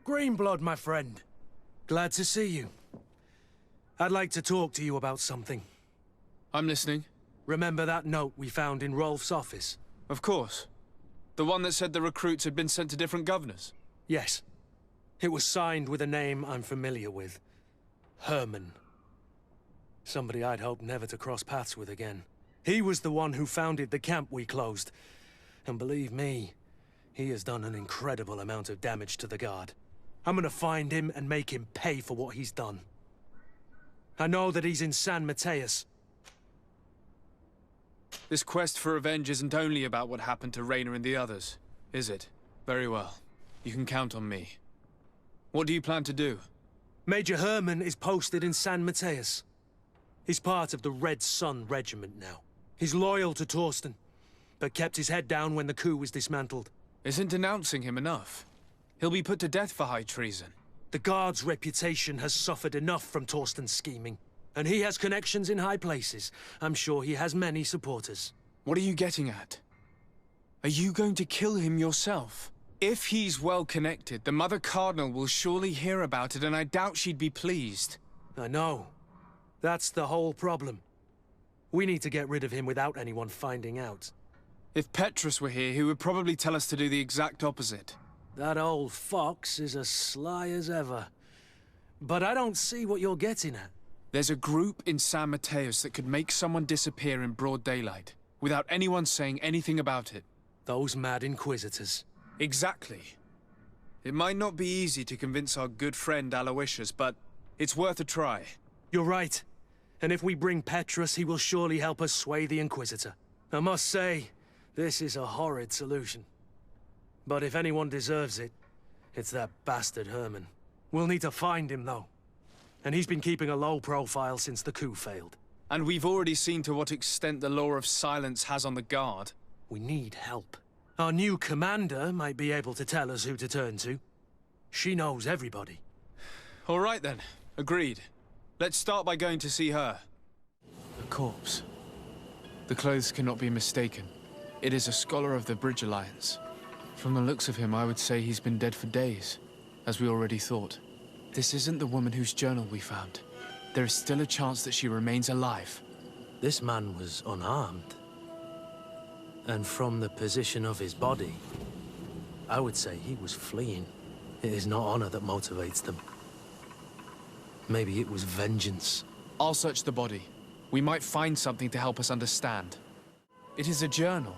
Greenblood, my friend. Glad to see you. I'd like to talk to you about something. I'm listening. Remember that note we found in Rolf's office? Of course. The one that said the recruits had been sent to different governors? Yes. It was signed with a name I'm familiar with. Herman. Somebody I'd hoped never to cross paths with again. He was the one who founded the camp we closed. And believe me, he has done an incredible amount of damage to the Guard. I'm gonna find him and make him pay for what he's done. I know that he's in San Mateus. This quest for revenge isn't only about what happened to Raynor and the others, is it? Very well. You can count on me. What do you plan to do? Major Herman is posted in San Mateus. He's part of the Red Sun Regiment now. He's loyal to Torsten, but kept his head down when the coup was dismantled. Isn't denouncing him enough? He'll be put to death for high treason. The Guard's reputation has suffered enough from Torsten's scheming. And he has connections in high places. I'm sure he has many supporters. What are you getting at? Are you going to kill him yourself? If he's well connected, the Mother Cardinal will surely hear about it, and I doubt she'd be pleased. I know. That's the whole problem. We need to get rid of him without anyone finding out. If Petrus were here, he would probably tell us to do the exact opposite. That old fox is as sly as ever. But I don't see what you're getting at. There's a group in San Mateus that could make someone disappear in broad daylight, without anyone saying anything about it. Those mad Inquisitors. Exactly. It might not be easy to convince our good friend Aloysius, but it's worth a try. You're right. And if we bring Petrus, he will surely help us sway the Inquisitor. I must say, this is a horrid solution. But if anyone deserves it, it's that bastard Herman. We'll need to find him, though. And he's been keeping a low profile since the coup failed. And we've already seen to what extent the law of silence has on the Guard. We need help. Our new commander might be able to tell us who to turn to. She knows everybody. All right then. Agreed. Let's start by going to see her. The corpse. The clothes cannot be mistaken. It is a scholar of the Bridge Alliance. From the looks of him, I would say he's been dead for days, as we already thought. This isn't the woman whose journal we found. There is still a chance that she remains alive. This man was unarmed. And from the position of his body, I would say he was fleeing. It is not honor that motivates them. Maybe it was vengeance. I'll search the body. We might find something to help us understand. It is a journal.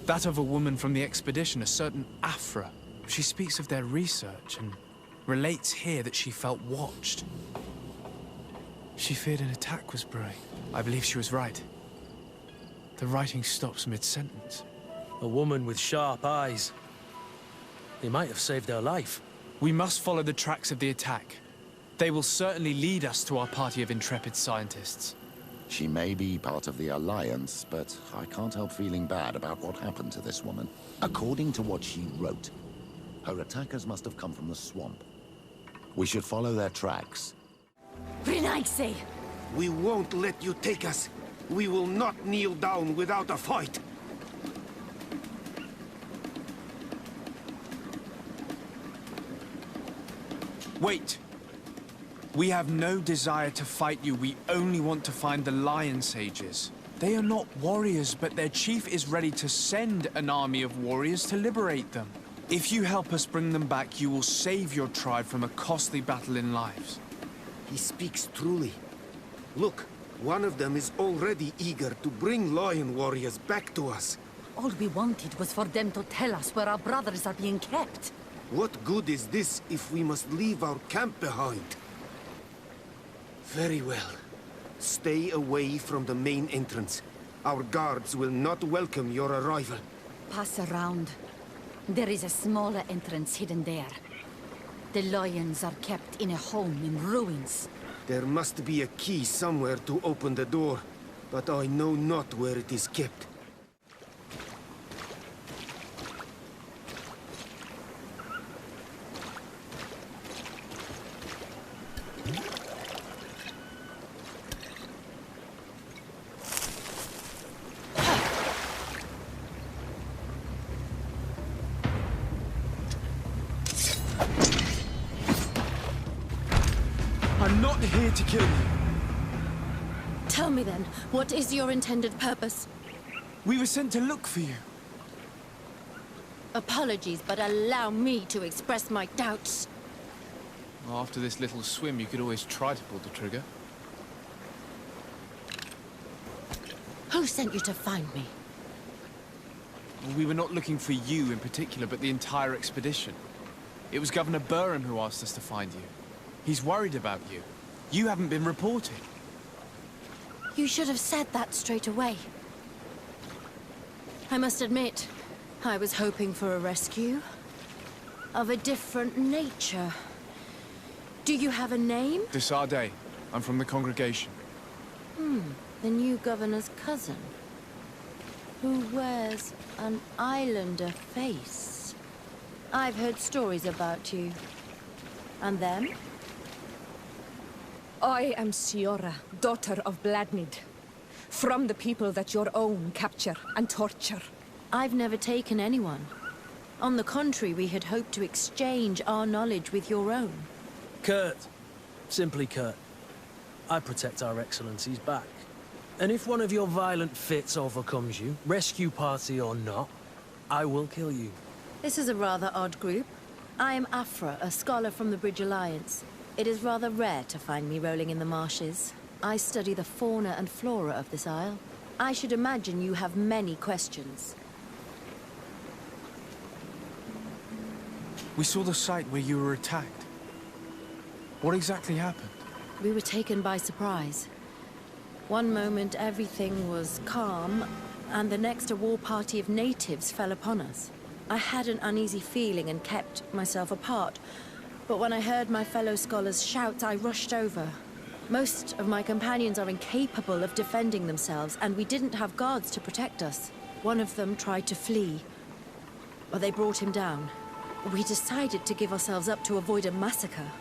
That of a woman from the expedition, a certain Ephra. She speaks of their research and relates here that she felt watched. She feared an attack was brewing. I believe she was right. The writing stops mid-sentence. A woman with sharp eyes. He might have saved her life. We must follow the tracks of the attack. They will certainly lead us to our party of intrepid scientists. She may be part of the Alliance, but I can't help feeling bad about what happened to this woman. According to what she wrote, her attackers must have come from the swamp. We should follow their tracks. Renaise! We won't let you take us. We will not kneel down without a fight. Wait! We have no desire to fight you. We only want to find the Lion Sages. They are not warriors, but their chief is ready to send an army of warriors to liberate them. If you help us bring them back, you will save your tribe from a costly battle in lives. He speaks truly. Look, one of them is already eager to bring lion warriors back to us. All we wanted was for them to tell us where our brothers are being kept. What good is this if we must leave our camp behind? Very well. Stay away from the main entrance. Our guards will not welcome your arrival. Pass around. There is a smaller entrance hidden there. The lions are kept in a home in ruins. There must be a key somewhere to open the door, but I know not where it is kept. I'm not here to kill you. Tell me then, what is your intended purpose? We were sent to look for you. Apologies, but allow me to express my doubts. Well, after this little swim, you could always try to pull the trigger. Who sent you to find me? Well, we were not looking for you in particular, but the entire expedition. It was Governor Burham who asked us to find you. He's worried about you. You haven't been reporting. You should have said that straight away. I must admit, I was hoping for a rescue. Of a different nature. Do you have a name? Desade. I'm from the congregation. The new governor's cousin. Who wears an islander face. I've heard stories about you. And them? I am Siora, daughter of Bladnid. From the people that your own capture and torture. I've never taken anyone. On the contrary, we had hoped to exchange our knowledge with your own. Kurt. Simply Kurt. I protect our excellency's back. And if one of your violent fits overcomes you, rescue party or not, I will kill you. This is a rather odd group. I am Ephra, a scholar from the Bridge Alliance. It is rather rare to find me rolling in the marshes. I study the fauna and flora of this isle. I should imagine you have many questions. We saw the site where you were attacked. What exactly happened? We were taken by surprise. One moment everything was calm, and the next a war party of natives fell upon us. I had an uneasy feeling and kept myself apart, but when I heard my fellow scholars' shouts, I rushed over. Most of my companions are incapable of defending themselves, and we didn't have guards to protect us. One of them tried to flee, but they brought him down. We decided to give ourselves up to avoid a massacre.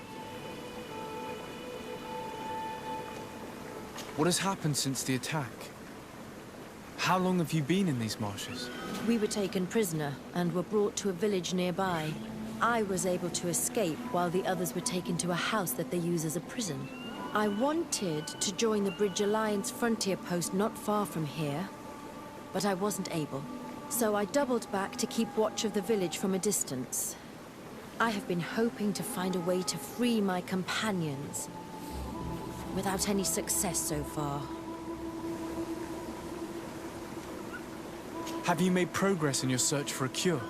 What has happened since the attack? How long have you been in these marshes? We were taken prisoner and were brought to a village nearby. I was able to escape while the others were taken to a house that they use as a prison. I wanted to join the Bridge Alliance frontier post not far from here, but I wasn't able. So I doubled back to keep watch of the village from a distance. I have been hoping to find a way to free my companions, without any success so far. Have you made progress in your search for a cure?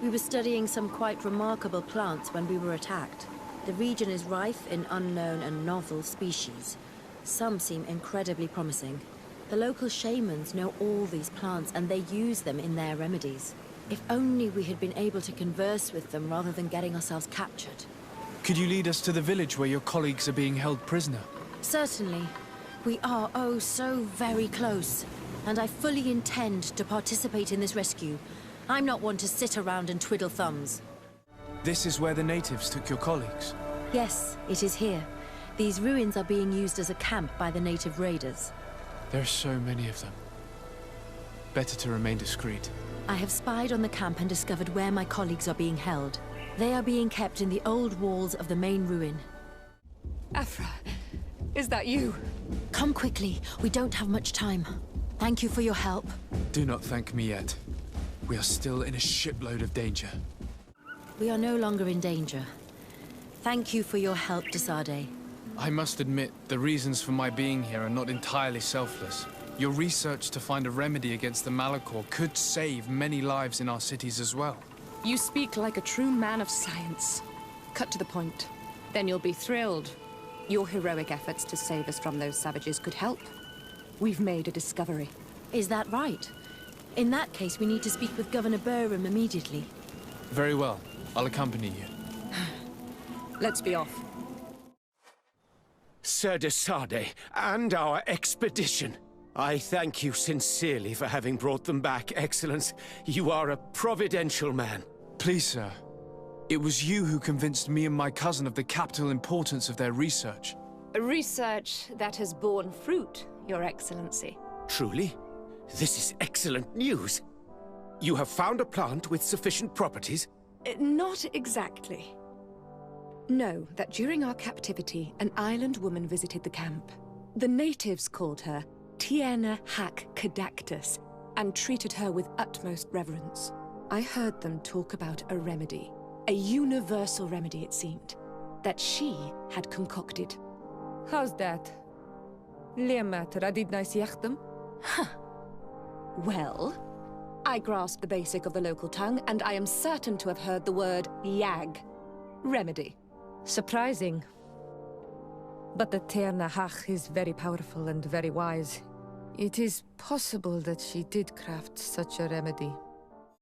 We were studying some quite remarkable plants when we were attacked. The region is rife in unknown and novel species. Some seem incredibly promising. The local shamans know all these plants and they use them in their remedies. If only we had been able to converse with them rather than getting ourselves captured. Could you lead us to the village where your colleagues are being held prisoner? Certainly. We are, oh, so very close. And I fully intend to participate in this rescue. I'm not one to sit around and twiddle thumbs. This is where the natives took your colleagues? Yes, it is here. These ruins are being used as a camp by the native raiders. There are so many of them. Better to remain discreet. I have spied on the camp and discovered where my colleagues are being held. They are being kept in the old walls of the main ruin. Ephra, is that you? Come quickly. We don't have much time. Thank you for your help. Do not thank me yet. We are still in a shipload of danger. We are no longer in danger. Thank you for your help, Desade. I must admit, the reasons for my being here are not entirely selfless. Your research to find a remedy against the Malachor could save many lives in our cities as well. You speak like a true man of science. Cut to the point. Then you'll be thrilled. Your heroic efforts to save us from those savages could help. We've made a discovery. Is that right? In that case, we need to speak with Governor Burham immediately. Very well. I'll accompany you. Let's be off. Sir Desade, and our expedition. I thank you sincerely for having brought them back, Excellence. You are a providential man. Please, sir. It was you who convinced me and my cousin of the capital importance of their research. A research that has borne fruit, Your Excellency. Truly? This is excellent news. You have found a plant with sufficient properties? Not exactly. Know that during our captivity, an island woman visited the camp. The natives called her Tierna Hac Cadactus and treated her with utmost reverence. I heard them talk about a remedy, a universal remedy it seemed, that she had concocted. How's that? Liamat radidnais yachtem? Well, I grasp the basic of the local tongue, and I am certain to have heard the word yag. Remedy. Surprising. But the Terna Hach is very powerful and very wise. It is possible that she did craft such a remedy.